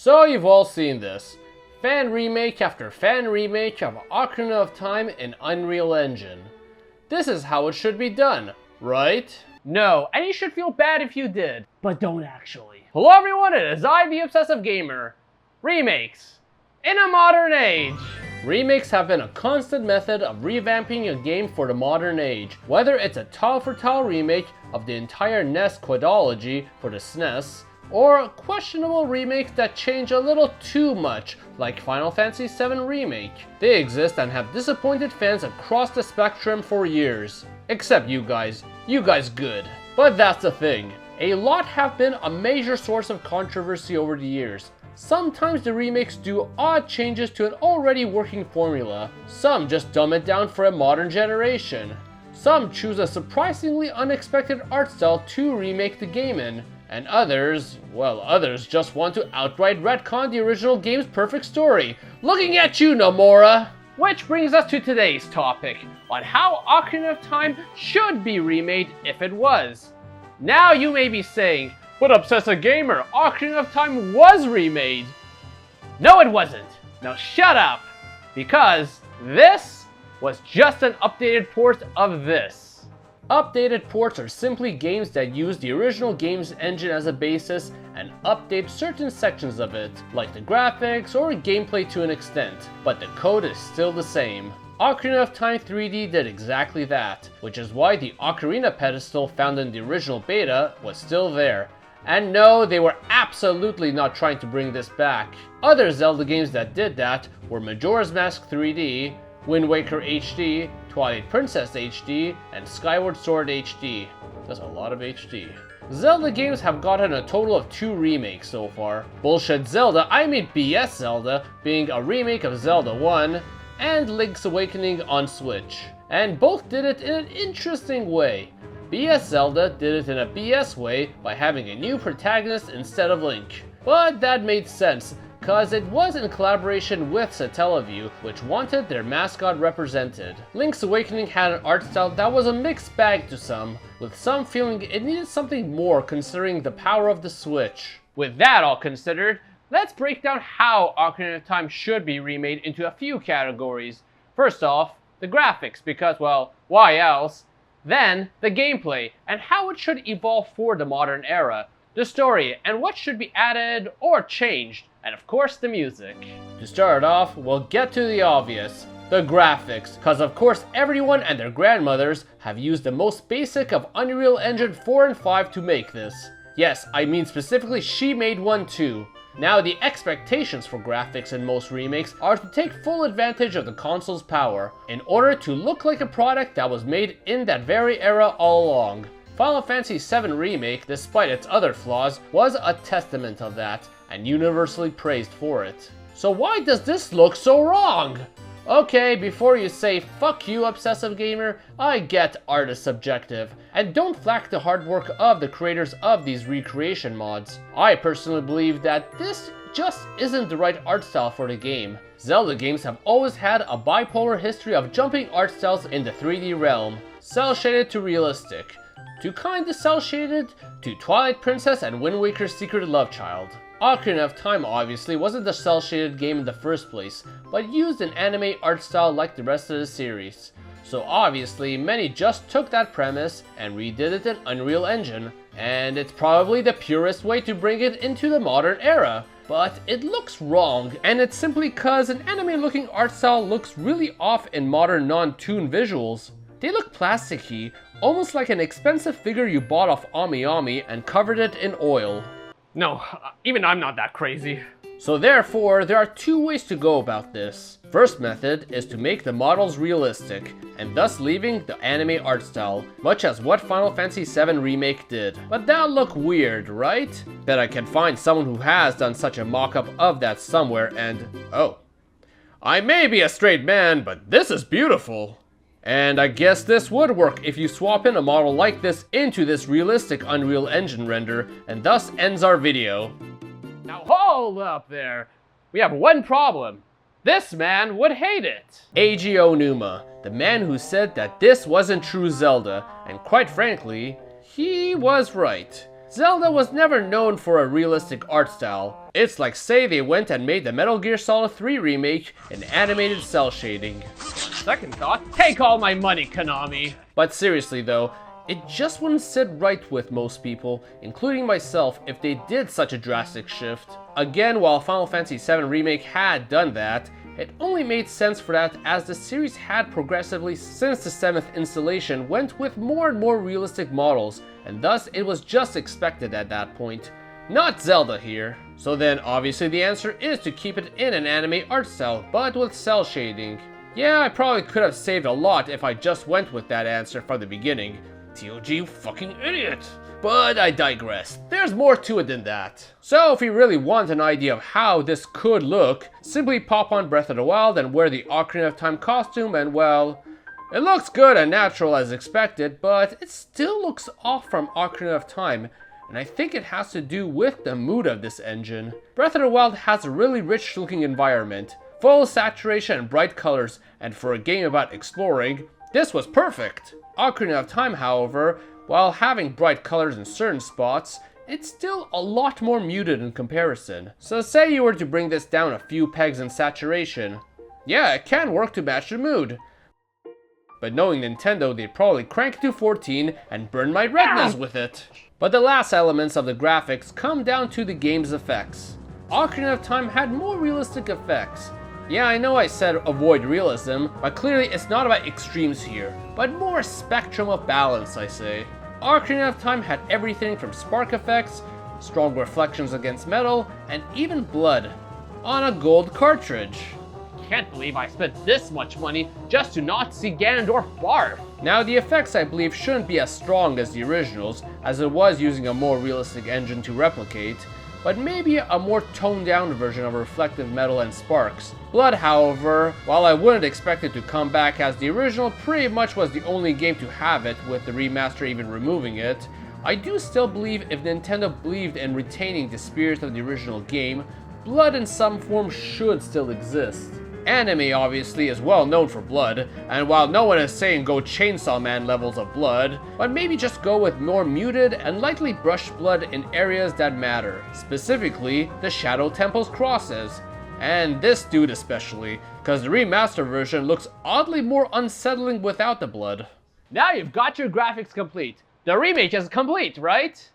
So you've all seen this. Fan remake after fan remake of Ocarina of Time in Unreal Engine. This is how it should be done, right? No, and you should feel bad if you did, but don't actually. Hello everyone, it is I, the Obsessive Gamer. Remakes in a modern age. Remakes have been a constant method of revamping a game for the modern age. Whether it's a tile-for-tile remake of the entire NES quadrilogy for the SNES, or questionable remakes that change a little too much, like Final Fantasy VII Remake. They exist and have disappointed fans across the spectrum for years. Except you guys good. But that's the thing, a lot have been a major source of controversy over the years. Sometimes the remakes do odd changes to an already working formula. Some just dumb it down for a modern generation. Some choose a surprisingly unexpected art style to remake the game in. And others just want to outright retcon the original game's perfect story. Looking at you, Nomura! Which brings us to today's topic, on how Ocarina of Time should be remade if it was. Now you may be saying, but Obsessive Gamer, Ocarina of Time was remade. No, it wasn't. Now shut up, because this was just an updated port of this. Updated ports are simply games that use the original game's engine as a basis and update certain sections of it, like the graphics or gameplay to an extent, but the code is still the same. Ocarina of Time 3D did exactly that, which is why the Ocarina pedestal found in the original beta was still there. And no, they were absolutely not trying to bring this back. Other Zelda games that did that were Majora's Mask 3D, Wind Waker HD, Twilight Princess HD, and Skyward Sword HD. That's a lot of HD. Zelda games have gotten a total of 2 remakes so far. Bullshit Zelda, I mean BS Zelda, being a remake of Zelda 1, and Link's Awakening on Switch. And both did it in an interesting way. BS Zelda did it in a BS way by having a new protagonist instead of Link. But that made sense, cause it was in collaboration with Satellaview, which wanted their mascot represented. Link's Awakening had an art style that was a mixed bag to some, with some feeling it needed something more considering the power of the Switch. With that all considered, let's break down how Ocarina of Time should be remade into a few categories. First off, the graphics, because well, why else? Then, the gameplay, and how it should evolve for the modern era. The story, and what should be added or changed. And of course the music. To start off, we'll get to the obvious, the graphics, cause of course everyone and their grandmothers have used the most basic of Unreal Engine 4 and 5 to make this. Yes, I mean specifically she made one too. Now the expectations for graphics in most remakes are to take full advantage of the console's power, in order to look like a product that was made in that very era all along. Final Fantasy VII Remake, despite its other flaws, was a testament of that, and universally praised for it. So why does this look so wrong? Okay, before you say fuck you Obsessive Gamer, I get art is subjective, and don't flack the hard work of the creators of these recreation mods. I personally believe that this just isn't the right art style for the game. Zelda games have always had a bipolar history of jumping art styles in the 3D realm, cel-shaded to realistic, to kinda cel-shaded to Twilight Princess and Wind Waker's Secret Love Child. Ocarina of Time obviously wasn't a cel-shaded game in the first place, but used an anime art style like the rest of the series. So obviously many just took that premise and redid it in Unreal Engine, and it's probably the purest way to bring it into the modern era. But it looks wrong, and it's simply cause an anime looking art style looks really off in modern non-toon visuals. They look plasticky, almost like an expensive figure you bought off Ami and covered it in oil. No, even I'm not that crazy. So therefore, there are 2 ways to go about this. First method is to make the models realistic, and thus leaving the anime art style, much as what Final Fantasy VII Remake did. But that'll look weird, right? Bet I can find someone who has done such a mock-up of that somewhere and... oh. I may be a straight man, but this is beautiful. And I guess this would work if you swap in a model like this into this realistic Unreal Engine render, and thus ends our video. Now hold up there. We have one problem. This man would hate it. Eiji Onuma, the man who said that this wasn't true Zelda, and quite frankly, he was right. Zelda was never known for a realistic art style. It's like say they went and made the Metal Gear Solid 3 remake in animated cell shading. Second thought, take all my money, Konami. But seriously though, it just wouldn't sit right with most people, including myself, if they did such a drastic shift. Again, while Final Fantasy VII Remake had done that, it only made sense for that as the series had progressively since the 7th installation went with more and more realistic models, and thus it was just expected at that point. Not Zelda here. So then obviously the answer is to keep it in an anime art style, but with cell shading. Yeah, I probably could have saved a lot if I just went with that answer from the beginning. TOG, you fucking idiot! But I digress. There's more to it than that. So if you really want an idea of how this could look, simply pop on Breath of the Wild and wear the Ocarina of Time costume and well, it looks good and natural as expected, but it still looks off from Ocarina of Time, and I think it has to do with the mood of this engine. Breath of the Wild has a really rich looking environment, full saturation and bright colors, and for a game about exploring, this was perfect. Ocarina of Time, however, while having bright colors in certain spots, it's still a lot more muted in comparison. So say you were to bring this down a few pegs in saturation. Yeah, it can work to match the mood. But knowing Nintendo, they'd probably crank it to 14 and burn my retinas with it. But the last elements of the graphics come down to the game's effects. Ocarina of Time had more realistic effects. Yeah, I know I said avoid realism, but clearly it's not about extremes here, but more spectrum of balance, I say. Ocarina of Time had everything from spark effects, strong reflections against metal, and even blood on a gold cartridge. Can't believe I spent this much money just to not see Ganondorf barf. Now the effects I believe shouldn't be as strong as the originals, as it was using a more realistic engine to replicate, but maybe a more toned down version of reflective metal and sparks. Blood, however, while I wouldn't expect it to come back as the original pretty much was the only game to have it, with the remaster even removing it, I do still believe if Nintendo believed in retaining the spirit of the original game, blood in some form should still exist. Anime obviously is well known for blood, and while no one is saying go Chainsaw Man levels of blood, but maybe just go with more muted and lightly brushed blood in areas that matter, specifically the Shadow Temple's crosses. And this dude especially, cause the remaster version looks oddly more unsettling without the blood. Now you've got your graphics complete. The remake is complete, right?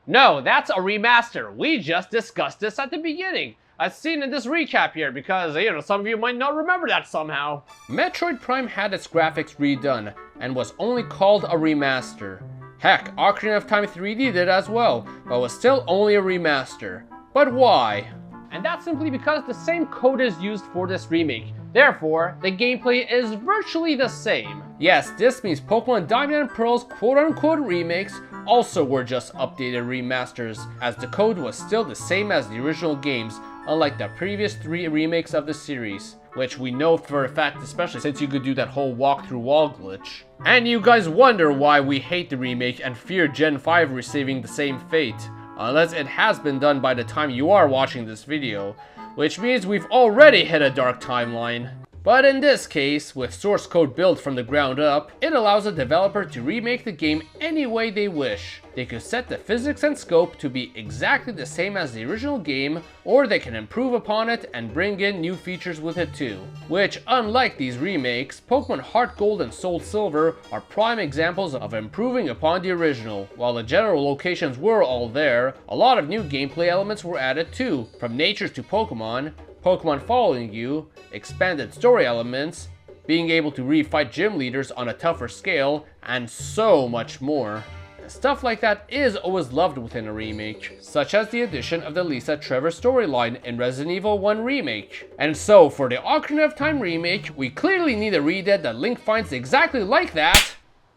No, that's a remaster. We just discussed this at the beginning. As seen in this recap here, because, some of you might not remember that somehow. Metroid Prime had its graphics redone, and was only called a remaster. Heck, Ocarina of Time 3D did as well, but was still only a remaster. But why? And that's simply because the same code is used for this remake. Therefore, the gameplay is virtually the same. Yes, this means Pokemon Diamond and Pearl's quote-unquote remakes also were just updated remasters, as the code was still the same as the original games, unlike the previous 3 remakes of the series, which we know for a fact, especially since you could do that whole walk-through wall glitch. And you guys wonder why we hate the remake and fear Gen 5 receiving the same fate, unless it has been done by the time you are watching this video, which means we've already hit a dark timeline. But in this case, with source code built from the ground up, it allows a developer to remake the game any way they wish. They could set the physics and scope to be exactly the same as the original game, or they can improve upon it and bring in new features with it too. Which, unlike these remakes, Pokemon Heart Gold and Soul Silver are prime examples of improving upon the original. While the general locations were all there, a lot of new gameplay elements were added too, from natures to Pokemon, Pokemon following you, expanded story elements, being able to refight gym leaders on a tougher scale, and so much more. Stuff like that is always loved within a remake, such as the addition of the Lisa Trevor storyline in Resident Evil 1 Remake. And so for the Ocarina of Time remake, we clearly need a redead that Link finds exactly like that.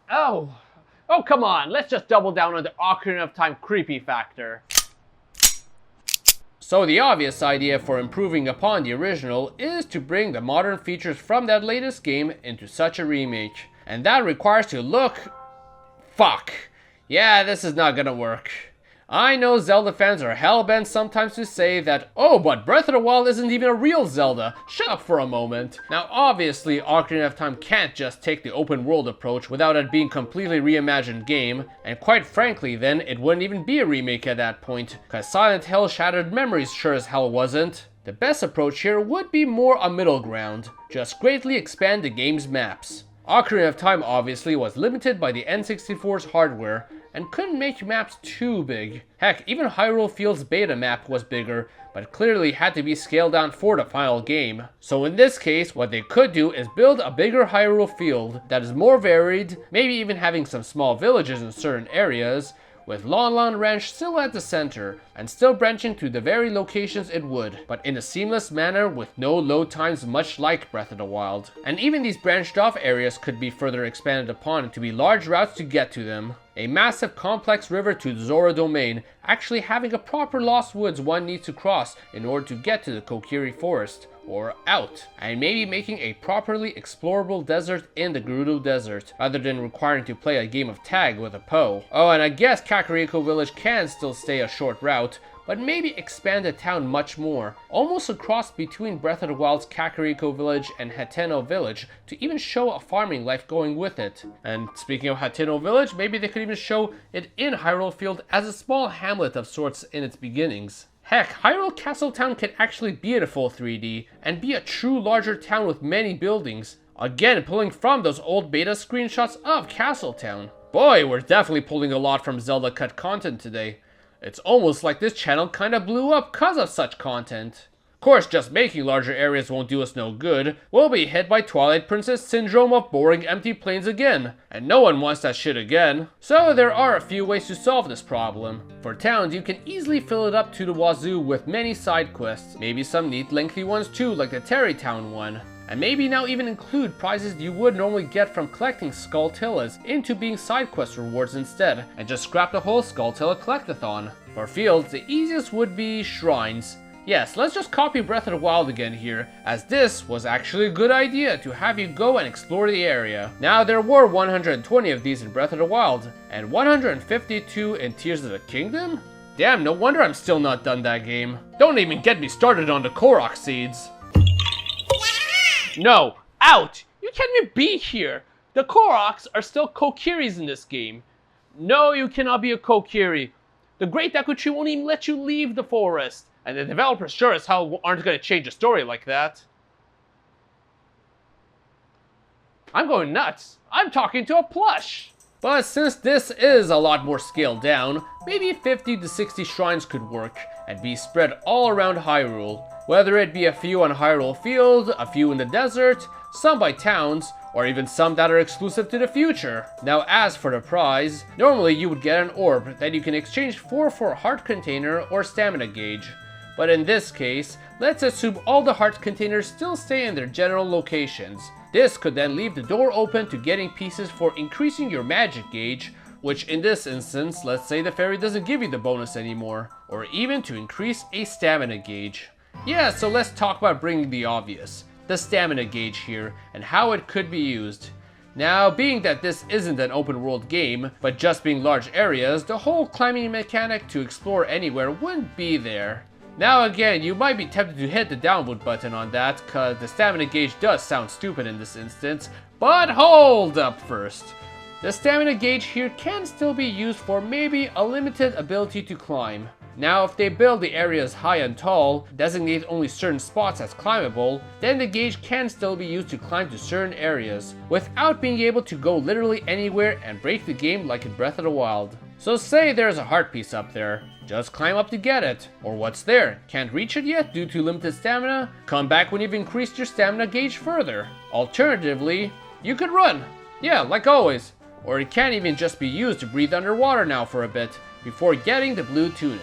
Oh come on, let's just double down on the Ocarina of Time creepy factor. So the obvious idea for improving upon the original is to bring the modern features from that latest game into such a remake. And that requires to look... Fuck. Yeah, this is not gonna work. I know Zelda fans are hellbent sometimes to say that, oh, but Breath of the Wild isn't even a real Zelda. Shut up for a moment. Now, obviously, Ocarina of Time can't just take the open world approach without it being completely reimagined game, and quite frankly, then it wouldn't even be a remake at that point, cause Silent Hill Shattered Memories sure as hell wasn't. The best approach here would be more a middle ground, just greatly expand the game's maps. Ocarina of Time obviously was limited by the N64's hardware, and couldn't make maps too big. Heck, even Hyrule Field's beta map was bigger, but clearly had to be scaled down for the final game. So in this case, what they could do is build a bigger Hyrule Field that is more varied, maybe even having some small villages in certain areas, with Lon Lon Ranch still at the center, and still branching to the very locations it would, but in a seamless manner with no load times much like Breath of the Wild. And even these branched off areas could be further expanded upon to be large routes to get to them. A massive complex river to the Zora domain, actually having a proper Lost Woods one needs to cross in order to get to the Kokiri Forest, or out, and maybe making a properly explorable desert in the Gerudo Desert, rather than requiring to play a game of tag with a Poe. Oh, and I guess Kakariko Village can still stay a short route, but maybe expand the town much more, almost a cross between Breath of the Wild's Kakariko Village and Hateno Village, to even show a farming life going with it. And speaking of Hateno Village, maybe they could even show it in Hyrule Field as a small hamlet of sorts in its beginnings. Heck, Hyrule Castle Town can actually be at a full 3D, and be a true larger town with many buildings. Again, pulling from those old beta screenshots of Castle Town. Boy, we're definitely pulling a lot from Zelda cut content today. It's almost like this channel kinda blew up cause of such content. Of course, just making larger areas won't do us no good. We'll be hit by Twilight Princess syndrome of boring empty plains again, and no one wants that shit again. So there are a few ways to solve this problem. For towns, you can easily fill it up to the wazoo with many side quests, maybe some neat lengthy ones too, like the Terry Town one. And maybe now even include prizes you would normally get from collecting Skulltillas into being side quest rewards instead, and just scrap the whole Skulltilla collectathon. For fields, the easiest would be shrines. Yes, let's just copy Breath of the Wild again here, as this was actually a good idea to have you go and explore the area. Now, there were 120 of these in Breath of the Wild, and 152 in Tears of the Kingdom? Damn, no wonder I'm still not done that game. Don't even get me started on the Korok seeds. No, out! You can't even be here! The Koroks are still Kokiris in this game. No, you cannot be a Kokiri. The Great Deku Tree won't even let you leave the forest. And the developers sure as hell aren't going to change a story like that. I'm going nuts. I'm talking to a plush. But since this is a lot more scaled down, maybe 50 to 60 shrines could work, and be spread all around Hyrule. Whether it be a few on Hyrule Field, a few in the desert, some by towns, or even some that are exclusive to the future. Now as for the prize, normally you would get an orb that you can exchange for a heart container or stamina gauge. But in this case, let's assume all the heart containers still stay in their general locations. This could then leave the door open to getting pieces for increasing your magic gauge, which in this instance, let's say the fairy doesn't give you the bonus anymore, or even to increase a stamina gauge. Yeah, so let's talk about bringing the obvious, the stamina gauge here, and how it could be used. Now, being that this isn't an open world game, but just being large areas, the whole climbing mechanic to explore anywhere wouldn't be there. Now again, you might be tempted to hit the downvote button on that, cause the stamina gauge does sound stupid in this instance, but hold up first. The stamina gauge here can still be used for maybe a limited ability to climb. Now if they build the areas high and tall, designate only certain spots as climbable, then the gauge can still be used to climb to certain areas, without being able to go literally anywhere and break the game like in Breath of the Wild. So say there's a heart piece up there, just climb up to get it. Or what's there? Can't reach it yet due to limited stamina? Come back when you've increased your stamina gauge further. Alternatively, you could run. Yeah, like always. Or it can even just be used to breathe underwater now for a bit, before getting the blue tunic.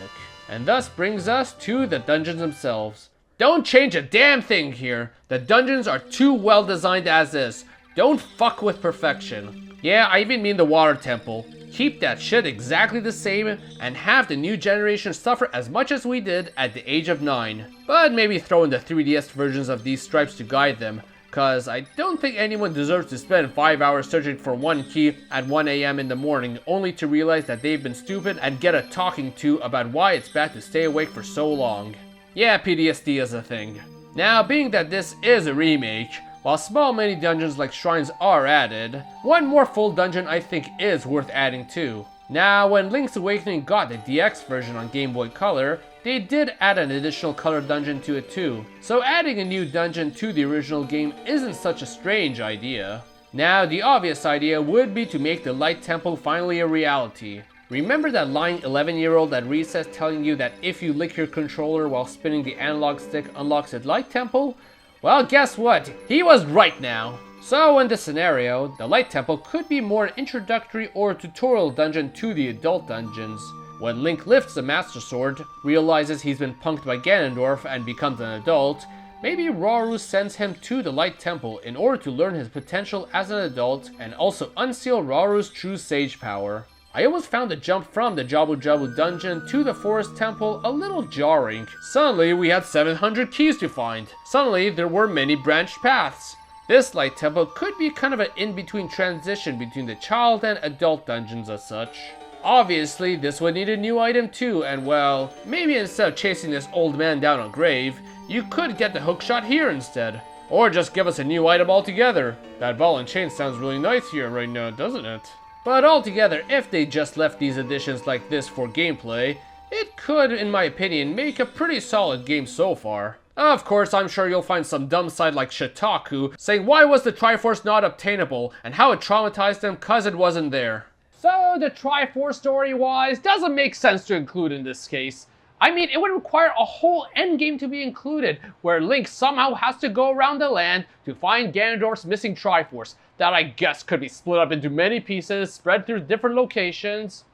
And thus brings us to the dungeons themselves. Don't change a damn thing here. The dungeons are too well designed as is. Don't fuck with perfection. Yeah, I even mean the water temple. Keep that shit exactly the same and have the new generation suffer as much as we did at the age of 9. But maybe throw in the 3DS versions of these stripes to guide them. cause I don't think anyone deserves to spend 5 hours searching for one key at 1 AM in the morning only to realize that they've been stupid and get a talking to about why it's bad to stay awake for so long. Yeah, PTSD is a thing. Now, being that this is a remake, while small mini dungeons like shrines are added, one more full dungeon I think is worth adding too. Now, when Link's Awakening got the DX version on Game Boy Color, they did add an additional color dungeon to it too, so adding a new dungeon to the original game isn't such a strange idea. Now, the obvious idea would be to make the Light Temple finally a reality. Remember that lying 11-year-old at recess telling you that if you lick your controller while spinning the analog stick unlocks a Light Temple? Well, guess what? He was right now. So in this scenario, the Light Temple could be more an introductory or tutorial dungeon to the adult dungeons. When Link lifts the Master Sword, realizes he's been punked by Ganondorf and becomes an adult, maybe Rauru sends him to the Light Temple in order to learn his potential as an adult and also unseal Rauru's true sage power. I always found the jump from the Jabu Jabu dungeon to the Forest Temple a little jarring. Suddenly we had 700 keys to find. Suddenly there were many branched paths. This Light Temple could be kind of an in-between transition between the child and adult dungeons as such. Obviously, this would need a new item too, and well, maybe instead of chasing this old man down a grave, you could get the hookshot here instead. Or just give us a new item altogether. That ball and chain sounds really nice here right now, doesn't it? But altogether, if they just left these additions like this for gameplay, it could, in my opinion, make a pretty solid game so far. Of course, I'm sure you'll find some dumb site like Shitaku saying why was the Triforce not obtainable and how it traumatized them cause it wasn't there. So the Triforce story-wise doesn't make sense to include in this case. I mean, it would require a whole endgame to be included, where Link somehow has to go around the land to find Ganondorf's missing Triforce, that I guess could be split up into many pieces, spread through different locations.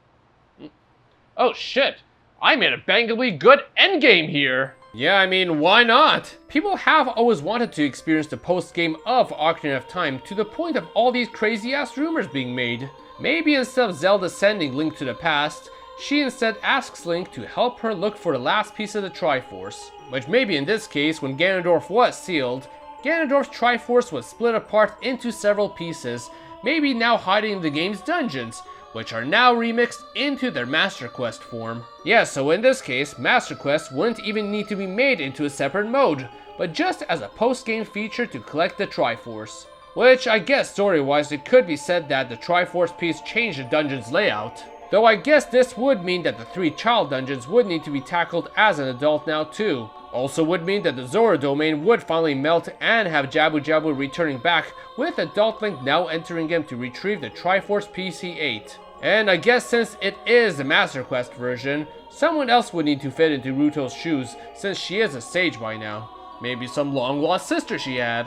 Oh shit, I made a bangably good endgame here! Yeah, I mean, why not? People have always wanted to experience the post-game of Ocarina of Time to the point of all these crazy-ass rumors being made. Maybe instead of Zelda sending Link to the past, she instead asks Link to help her look for the last piece of the Triforce. Which maybe in this case, when Ganondorf was sealed, Ganondorf's Triforce was split apart into several pieces, maybe now hiding in the game's dungeons, which are now remixed into their Master Quest form. Yeah, so in this case, Master Quest wouldn't even need to be made into a separate mode, but just as a post-game feature to collect the Triforce. Which I guess story-wise it could be said that the Triforce piece changed the dungeon's layout. Though I guess this would mean that the 3 child dungeons would need to be tackled as an adult now too. Also would mean that the Zora domain would finally melt and have Jabu Jabu returning back, with adult Link now entering him to retrieve the Triforce PC-8. And I guess since it is the Master Quest version, someone else would need to fit into Ruto's shoes since she is a sage by now. Maybe some long-lost sister she had.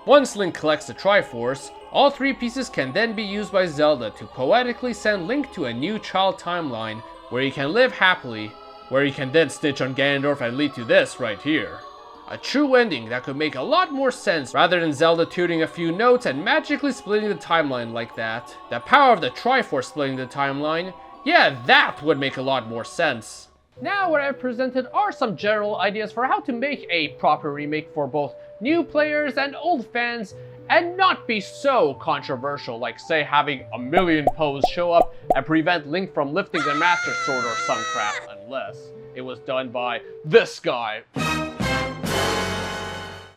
Once Link collects the Triforce, all 3 pieces can then be used by Zelda to poetically send Link to a new child timeline where he can live happily, where he can then stitch on Ganondorf and lead to this right here. A true ending that could make a lot more sense rather than Zelda tuning a few notes and magically splitting the timeline like that. The power of the Triforce splitting the timeline, yeah, that would make a lot more sense. Now what I've presented are some general ideas for how to make a proper remake for both new players and old fans, and not be so controversial, like say having a million pose show up and prevent Link from lifting the Master Sword or some crap, unless it was done by this guy.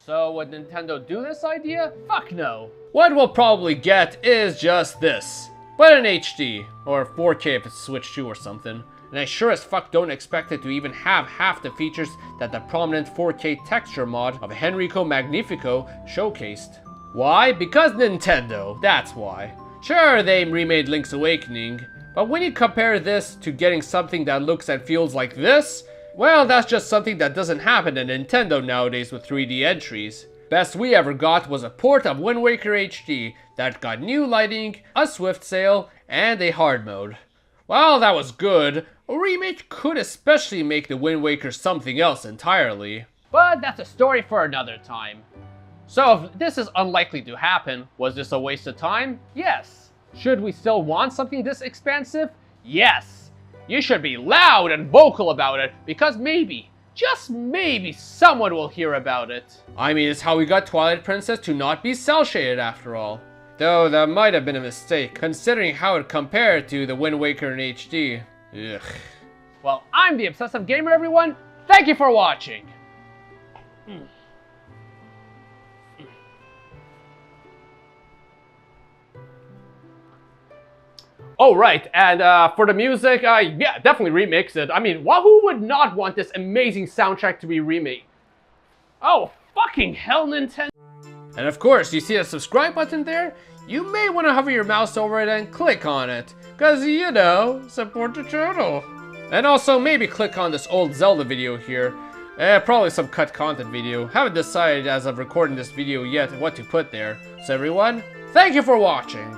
So would Nintendo do this idea? Fuck no. What we'll probably get is just this, but in HD, or 4K if it's Switch 2 or something. And I sure as fuck don't expect it to even have half the features that the prominent 4K texture mod of Henrico Magnifico showcased. Why? Because Nintendo, that's why. Sure, they remade Link's Awakening, but when you compare this to getting something that looks and feels like this, well, that's just something that doesn't happen in Nintendo nowadays with 3D entries. Best we ever got was a port of Wind Waker HD that got new lighting, a swift sail, and a hard mode. While that was good, a remake could especially make the Wind Waker something else entirely. But that's a story for another time. So if this is unlikely to happen, was this a waste of time? Yes. Should we still want something this expansive? Yes. You should be loud and vocal about it, because maybe, just maybe someone will hear about it. I mean, it's how we got Twilight Princess to not be cel-shaded after all. Though that might have been a mistake, considering how it compared to the Wind Waker in HD. Ugh. Well, I'm the Obsessive Gamer, everyone. Thank you for watching. Oh, right, and for the music, yeah, definitely remix it. I mean, who would not want this amazing soundtrack to be remade? Oh, fucking hell, Nintendo. And of course, you see the subscribe button there? You may want to hover your mouse over it and click on it. Cause, you know, support the channel. And also, maybe click on this old Zelda video here. Probably some cut content video. Haven't decided as of recording this video yet what to put there. So everyone, thank you for watching.